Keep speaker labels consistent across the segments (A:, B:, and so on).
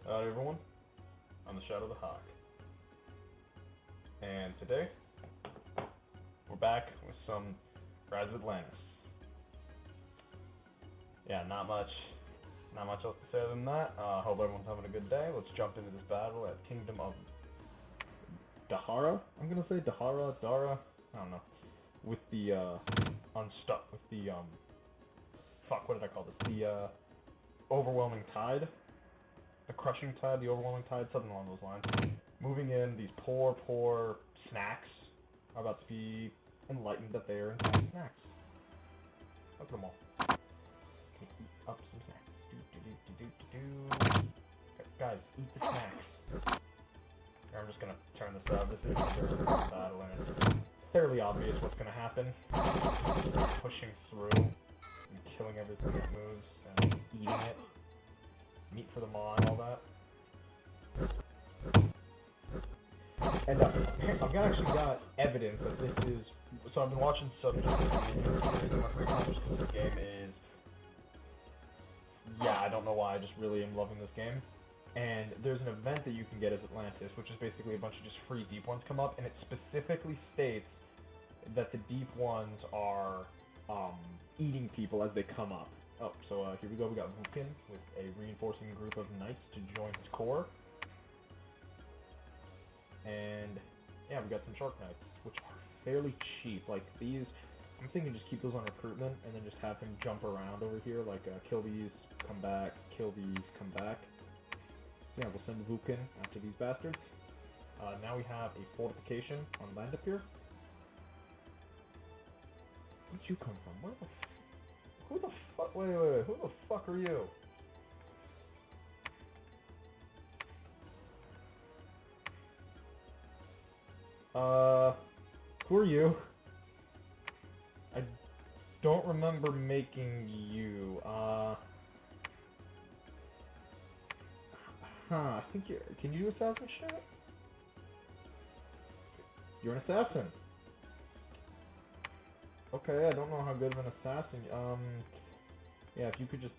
A: Howdy everyone, I'm the Shadow the Hawk, and today we're back with some Armies of Atlantis. Yeah, not much else to say than that. Hope everyone's having a good day. Let's jump into this battle at Kingdom of Dahara. I'm gonna say Dahara, Dara, I don't know. With the unstuck with the fuck, what did I call this? The overwhelming tide. The crushing tide, the overwhelming tide, something along those lines. Moving in, these poor snacks are about to be enlightened that they are in fact snacks. Look at them all. Can eat up some snacks. Guys, eat the snacks. I'm just gonna turn this up. This is a battle, and it's fairly obvious what's gonna happen. Pushing through and killing everything that moves and eating it. Meat for the maw and all that. And I've actually got evidence that this is... So I've been watching some this game is... Yeah, I don't know why, I just really am loving this game. And there's an event that you can get as Atlantis, which is basically a bunch of just free deep ones come up, and it specifically states that the deep ones are eating people as they come up. Oh, so here we go. We got Vukin with a reinforcing group of knights to join his corps. And yeah, we got some shark knights, which are fairly cheap. Like these, I'm thinking just keep those on recruitment and then just have him jump around over here, like kill these, come back, kill these, come back. So yeah, we'll send Vukin after these bastards. Now we have a fortification on land up here. Where'd you come from? Where the who the fuck? Wait, who the fuck are you? Who are you? I don't remember making you. I think you can you do assassin shit? You're an assassin. Okay, I don't know how good of an assassin. Yeah, if you could just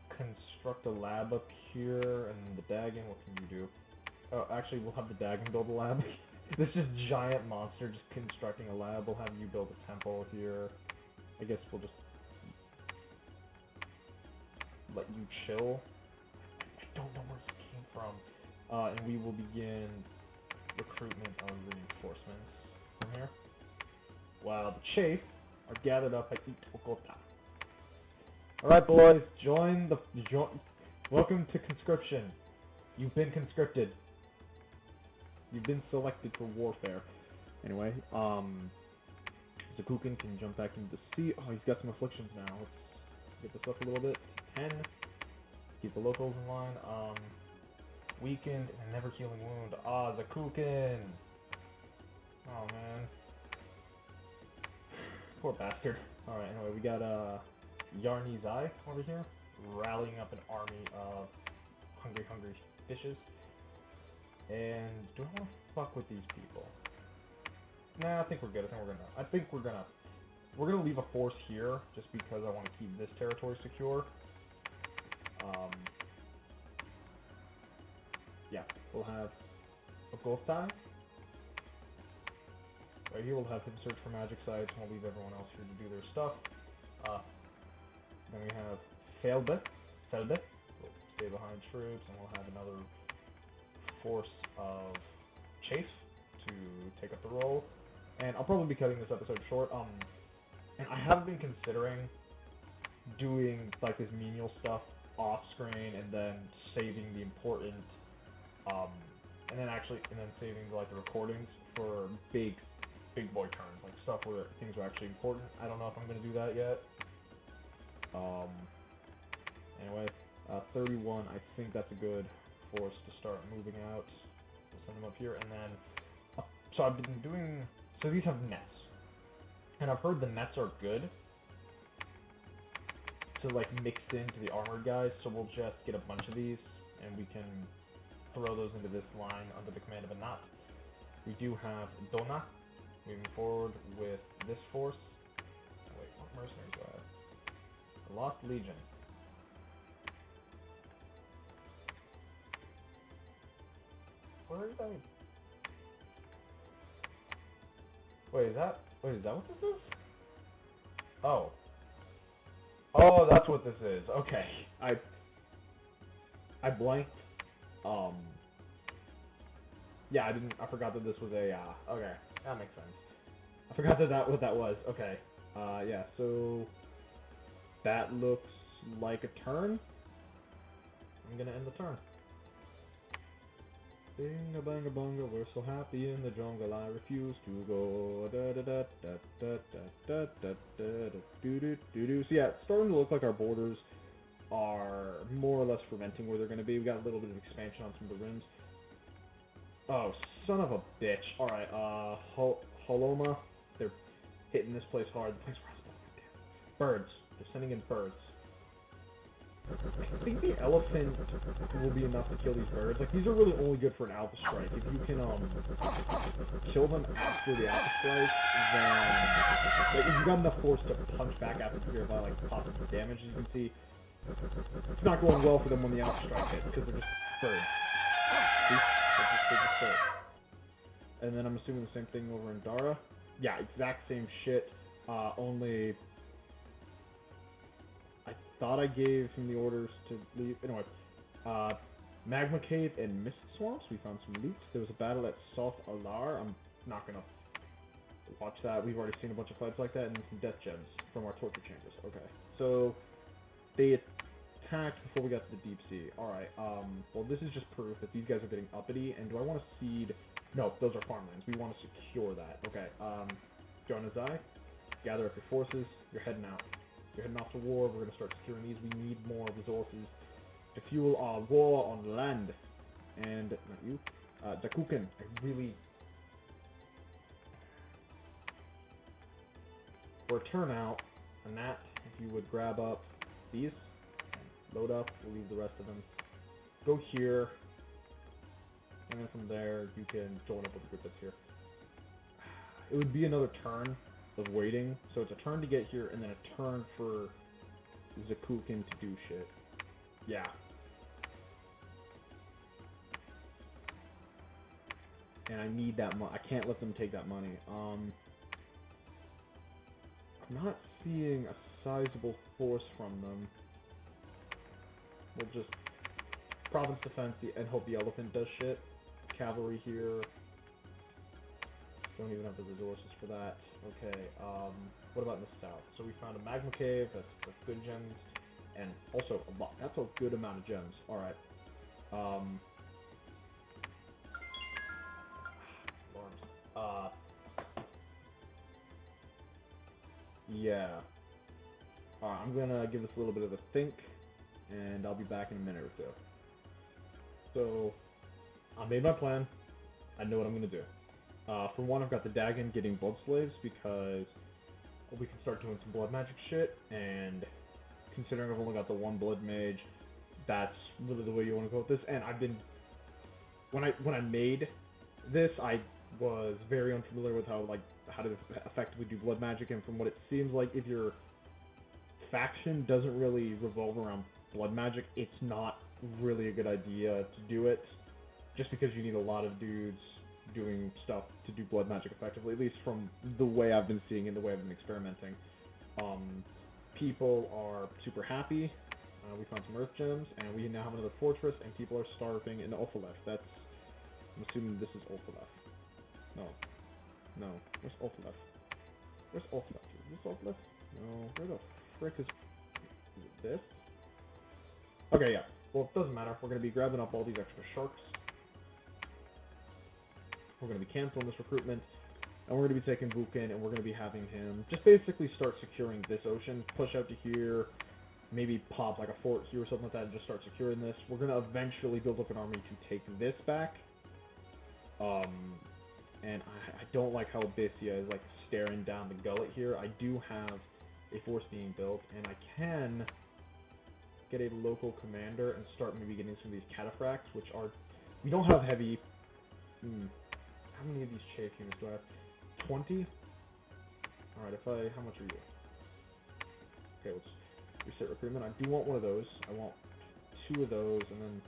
A: construct a lab up here, and the Dagon, what can you do? Oh, actually, we'll have the Dagon build a lab. This just giant monster just constructing a lab. We'll have you build a temple here. I guess we'll just let you chill. I don't know where he came from. And we will begin recruitment of reinforcements from here. While the Chafe are gathered up at Okota. Alright boys, welcome to conscription. You've been conscripted. You've been selected for warfare. Anyway, Zakukin can jump back into the sea. Oh, he's got some afflictions now. Let's get this up a little bit. 10. Keep the locals in line. Weakened and never healing wound. Ah, Zakukin. Oh man. Poor bastard. Alright, anyway, we got Yarni's Eye over here, rallying up an army of hungry fishes. And do I want to fuck with these people? Nah, I think we're good. We're gonna leave a force here just because I want to keep this territory secure. Yeah, we'll have a ghost time. Right here we'll have him search for magic sites, and we'll leave everyone else here to do their stuff. Then we have Felbe. We'll stay behind troops, and we'll have another force of Chase to take up the role. And I'll probably be cutting this episode short. And I have been considering doing like this menial stuff off screen, and then saving the important, and then saving like the recordings for big boy turns, like stuff where things are actually important. I don't know if I'm gonna do that yet. Anyway, 31, I think that's a good force to start moving out. We'll send them up here, and then, so I've been doing, so these have nets, and I've heard the nets are good to like mix into the armored guys, so we'll just get a bunch of these, and we can throw those into this line under the command of a knot. We do have Dona moving forward with this force. Oh, wait, what mercenaries do I have? The Lost Legion. Where is that? Wait, is that what this is? Oh. Oh, that's what this is. Okay. I blanked. Yeah, I forgot that this was a, okay. That makes sense. I forgot what that was. Okay. Yeah, so that looks like a turn. I'm gonna end the turn. Binga banga bunga, we're so happy in the jungle, I refuse to go. Da da da da da da da da da do do do do. So yeah, it's starting to look like our borders are more or less fermenting where they're gonna be. We got a little bit of expansion on some of the rims. Oh, son of a bitch. Alright, Holoma, they're hitting this place hard. The place birds. They're sending in birds. I think the elephant will be enough to kill these birds. Like, these are really only good for an alpha strike. If you can, kill them after the alpha strike, then... Like, if you got enough force to punch back after the by, like, popping some damage, as you can see, it's not going well for them when the alpha strike hits, because they're just birds. See? They're just birds. And then I'm assuming the same thing over in Dara. Yeah, exact same shit, only... I thought I gave him the orders to leave. Anyway, Magma Cave and Mist Swamps. We found some loot. There was a battle at South Alar. I'm not gonna watch that. We've already seen a bunch of fights like that, and some death gems from our torture chambers. Okay, so they attacked before we got to the deep sea. All right. Well, this is just proof that these guys are getting uppity. And do I want to seed? No, those are farmlands. We want to secure that. Okay. Jonazai, gather up your forces. You're heading out. You're heading off to war. We're going to start securing these. We need more resources to fuel our war on land. And, not you, Dakuken, I really... For a turnout, and that, if you would grab up these, load up, we'll leave the rest of them. Go here, and then from there, you can join up with the group that's here. It would be another turn of waiting, so it's a turn to get here, and then a turn for Zakukin to do shit. Yeah. And I need that money. I can't let them take that money. I'm not seeing a sizable force from them. We'll just province defense and hope the elephant does shit. Cavalry here. Don't even have the resources for that. Okay, what about in the south? So we found a magma cave, that's good gems, and also a lot. That's a good amount of gems. Alright. Yeah. Alright, I'm gonna give this a little bit of a think, and I'll be back in a minute or two. So, I made my plan. I know what I'm gonna do. For one, I've got the Dagon getting blood slaves because we can start doing some blood magic shit, and considering I've only got the one blood mage, that's really the way you want to go with this. And I've been, when I made this, I was very unfamiliar with how to effectively do blood magic, and from what it seems like, if your faction doesn't really revolve around blood magic, it's not really a good idea to do it, just because you need a lot of dudes doing stuff to do blood magic effectively, at least from the way I've been seeing and the way I've been experimenting. People are super happy. We found some earth gems, and we now have another fortress, and people are starving in Ophalef. That's, I'm assuming this is Ophalef. No. Where's Ophalef? Where's Ophalef? Is this Ophalef? No. Where the frick is it this? Okay, yeah. Well, it doesn't matter. We're going to be grabbing up all these extra sharks. We're going to be canceling this recruitment, and we're going to be taking Vukin, and we're going to be having him just basically start securing this ocean, push out to here, maybe pop like a fort here or something like that, and just start securing this. We're going to eventually build up an army to take this back. And I don't like how Abyssia is like staring down the gullet here. I do have a force being built, and I can get a local commander and start maybe getting some of these cataphracts, which are... We don't have heavy... How many of these chafe units do I have? 20? Alright, how much are you? Okay, let's reset recruitment. I do want one of those. I want 2 of those, and then...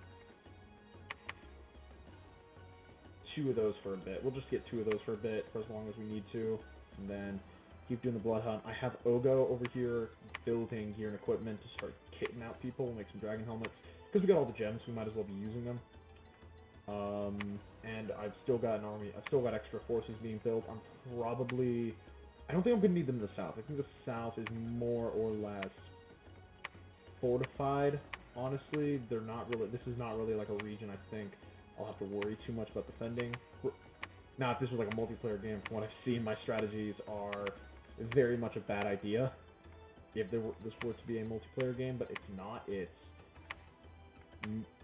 A: 2 of those for a bit. We'll just get 2 of those for a bit, for as long as we need to, and then keep doing the blood hunt. I have Ogo over here building gear and equipment to start kitting out people, make some dragon helmets, because we got all the gems, we might as well be using them. And I've still got an army, I've still got extra forces being built. I don't think I'm going to need them in the south. I think the south is more or less fortified, honestly. They're not really, this is not really like a region I think I'll have to worry too much about defending. Now, if this was like a multiplayer game, from what I've seen, my strategies are very much a bad idea. If this were to be a multiplayer game, but it's not. It's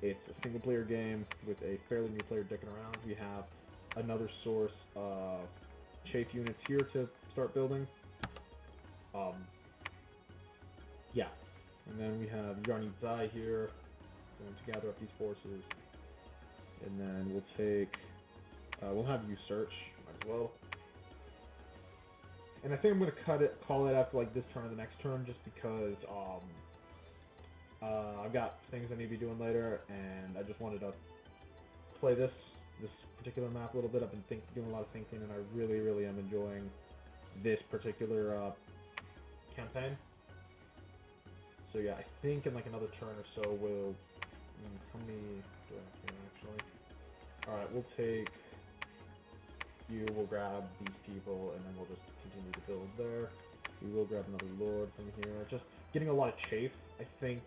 A: a single player game with a fairly new player dicking around. We have another source of chafe units here to start building. Yeah. And then we have Yarny Zai here, going to gather up these forces. And then we'll take, we'll have you search, might as well. And I think I'm going to call it after like this turn or the next turn, just because, I've got things I need to be doing later, and I just wanted to play this particular map a little bit. I've been doing a lot of thinking, and I really, really am enjoying this particular campaign. So yeah, I think in like another turn or so we'll... how many do I have here, actually? Alright, we'll take you, we'll grab these people, and then we'll just continue to build there. We will grab another lord from here. Just getting a lot of chafe, I think,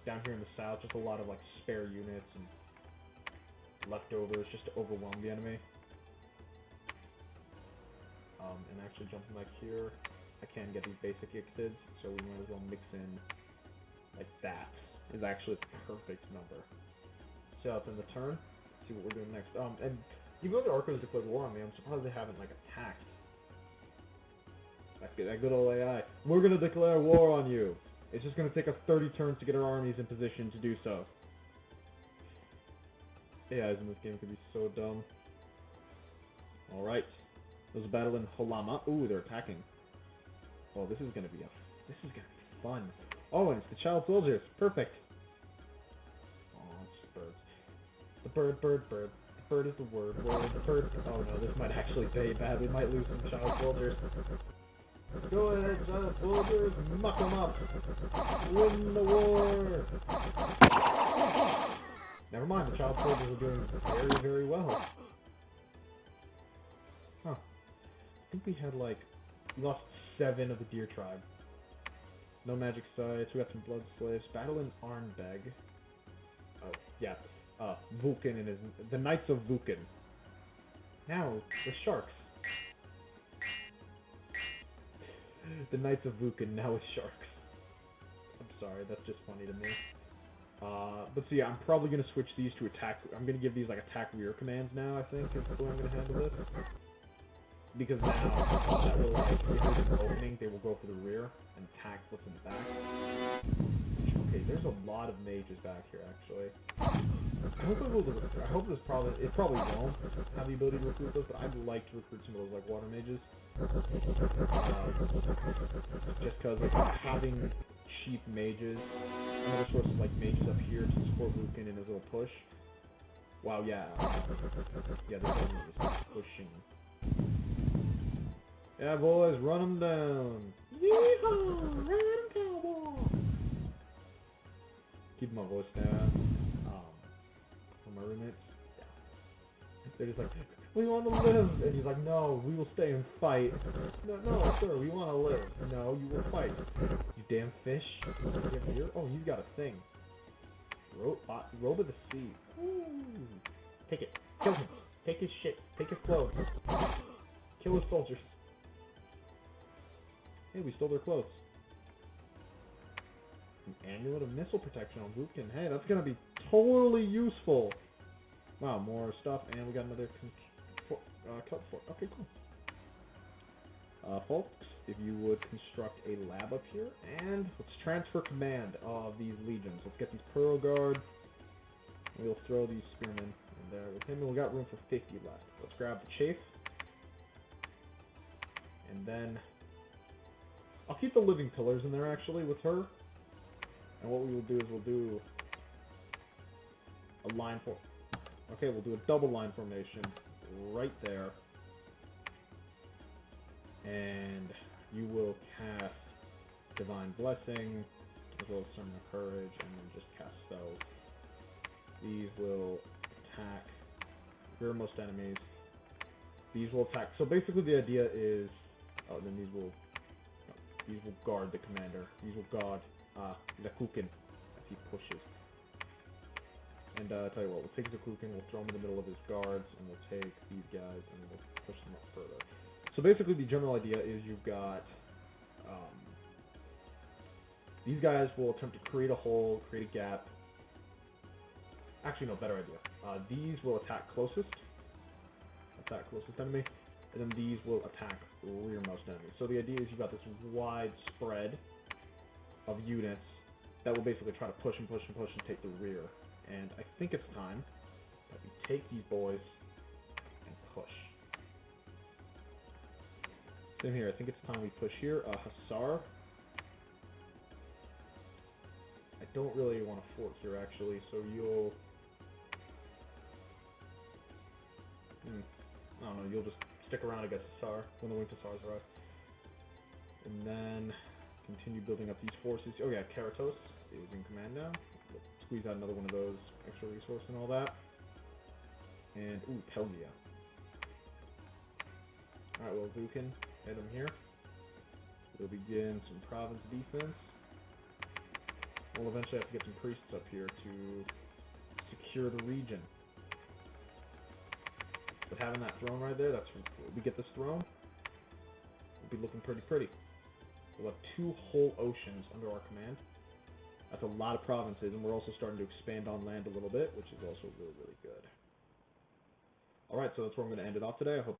A: down here in the south. Just a lot of like spare units and leftovers just to overwhelm the enemy. And actually jumping back here, I can get these basic Ixids, so we might as well mix in like that. Is actually the perfect number. So that's in the turn. See what we're doing next. And even though the Archers declared war on me, I'm surprised they haven't like attacked. That good old AI. We're gonna declare war on you. It's just gonna take us 30 turns to get our armies in position to do so. AIs in this game could be so dumb. All right. There's a battle in Holama. Ooh, they're attacking. Oh, this is gonna be fun. Oh, and it's the child soldiers. Perfect. Oh, it's birds. The bird. The bird is the word. The bird. Oh no, this might actually pay bad. We might lose some child soldiers. Go ahead, child soldiers. Muck them up. Win the war. Never mind, the child soldiers are doing very, very well. Huh. I think we had like, we lost 7 of the deer tribe. No magic sites, we got some blood slaves. Battle in Arnbeg. Oh, yeah. Vulcan and the Knights of Vulcan. Now, the sharks. The Knights of Vulcan now with sharks. I'm sorry, that's just funny to me. But so yeah, I'm probably going to switch these to attack. I'm going to give these like attack rear commands now, I think, is the way I'm going to handle this. Because now, that will like, if there's an opening, they will go for the rear and attack what's in the back. Okay, there's a lot of mages back here, actually. I hope it probably won't have the ability to recruit those, but I'd like to recruit some of those, like, water mages. Just because, like, having cheap mages, another source of, like, mages up here to support Lucan in his little push. Wow, yeah. Yeah, this one is pushing. Yeah, boys, run them down. Yeehaw! Run 'em, cowboy! Keep my voice down. For my roommates, yeah. They're just like, we want to live! And he's like, no, we will stay and fight. No, sir, we want to live. No, you will fight. You damn fish. Oh, he's got a thing. Robe of the sea. Ooh. Take it. Kill him. Take his shit. Take his clothes. Kill his soldiers. Hey, we stole their clothes. An amulet of missile protection on Vulcan. Hey, that's gonna be totally useful. Wow, more stuff, and we got another cut for. Okay, cool. Folks, if you would construct a lab up here, and let's transfer command of these legions. Let's get these Pearl Guard. We'll throw these spearmen in there with him, and we got room for 50 left. Let's grab the chafe, and then I'll keep the living pillars in there actually with her. And what we will do is we'll do a line for. Okay, we'll do a double line formation right there. And you will cast Divine Blessing, as well as Summon of Courage, and then just cast spells. These will attack rearmost enemies. These will attack. So basically the idea is, then these will guard the commander. These will guard Zakukin as he pushes. And I'll tell you what, we'll take Zakukin, we'll throw him in the middle of his guards, and we'll take these guys and we'll push them up further. So basically the general idea is you've got these guys will attempt to create a hole, create a gap. Actually, no, better idea. These will attack closest enemy, and then these will attack rearmost enemies. So the idea is you've got this wide spread of units that will basically try to push and push and push and take the rear. And I think it's time that we take these boys and push. Same here, I think it's time we push here. Hussar. I don't really want to fort here, actually, so you'll... I don't know, you'll just stick around against Hussar when the Winged Hussars arrive. And then continue building up these forces. Oh yeah, Keratos is in command now. Squeeze out another one of those, extra resource and all that. And, ooh, Pelgia. Alright, well, Vukin, head him here. We'll begin some province defense. We'll eventually have to get some priests up here to secure the region. But having that throne right there, that's when we get this throne, we'll be looking pretty. We'll have 2 whole oceans under our command. That's a lot of provinces, and we're also starting to expand on land a little bit, which is also really, really good. Alright, so that's where I'm going to end it off today. I hope